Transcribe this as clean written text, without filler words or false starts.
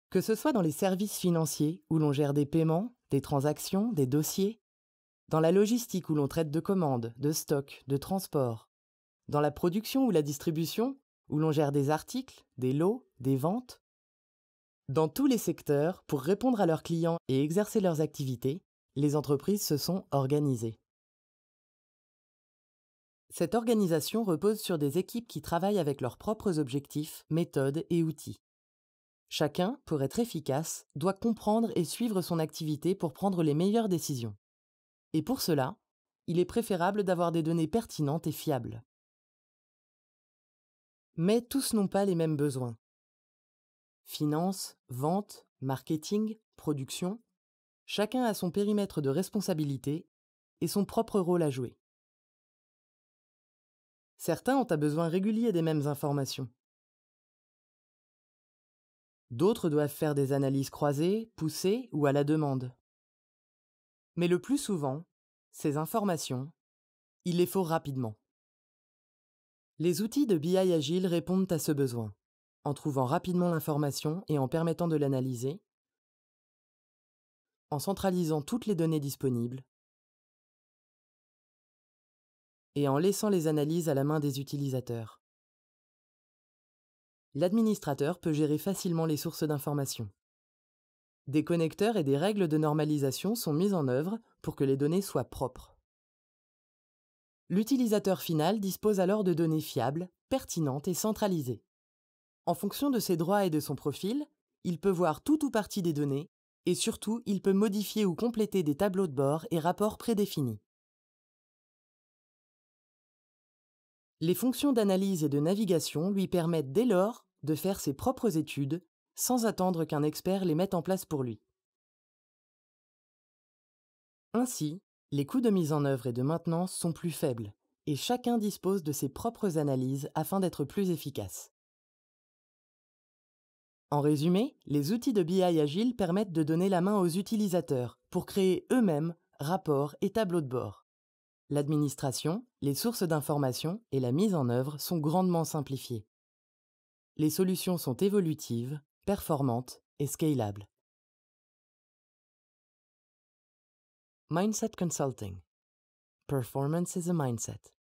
Que ce soit dans les services financiers où l'on gère des paiements, des transactions, des dossiers, dans la logistique où l'on traite de commandes, de stocks, de transports, dans la production ou la distribution où l'on gère des articles, des lots, des ventes. Dans tous les secteurs, pour répondre à leurs clients et exercer leurs activités, les entreprises se sont organisées. Cette organisation repose sur des équipes qui travaillent avec leurs propres objectifs, méthodes et outils. Chacun, pour être efficace, doit comprendre et suivre son activité pour prendre les meilleures décisions. Et pour cela, il est préférable d'avoir des données pertinentes et fiables. Mais tous n'ont pas les mêmes besoins. Finance, vente, marketing, production, chacun a son périmètre de responsabilité et son propre rôle à jouer. Certains ont un besoin régulier des mêmes informations. D'autres doivent faire des analyses croisées, poussées ou à la demande. Mais le plus souvent, ces informations, il les faut rapidement. Les outils de BI Agile répondent à ce besoin, en trouvant rapidement l'information et en permettant de l'analyser, en centralisant toutes les données disponibles et en laissant les analyses à la main des utilisateurs. L'administrateur peut gérer facilement les sources d'informations. Des connecteurs et des règles de normalisation sont mises en œuvre pour que les données soient propres. L'utilisateur final dispose alors de données fiables, pertinentes et centralisées. En fonction de ses droits et de son profil, il peut voir tout ou partie des données et surtout, il peut modifier ou compléter des tableaux de bord et rapports prédéfinis. Les fonctions d'analyse et de navigation lui permettent dès lors de faire ses propres études sans attendre qu'un expert les mette en place pour lui. Ainsi, les coûts de mise en œuvre et de maintenance sont plus faibles et chacun dispose de ses propres analyses afin d'être plus efficace. En résumé, les outils de BI Agile permettent de donner la main aux utilisateurs pour créer eux-mêmes rapports et tableaux de bord. L'administration, les sources d'informations et la mise en œuvre sont grandement simplifiées. Les solutions sont évolutives, performantes et scalables. Mindset Consulting. Performance is a mindset.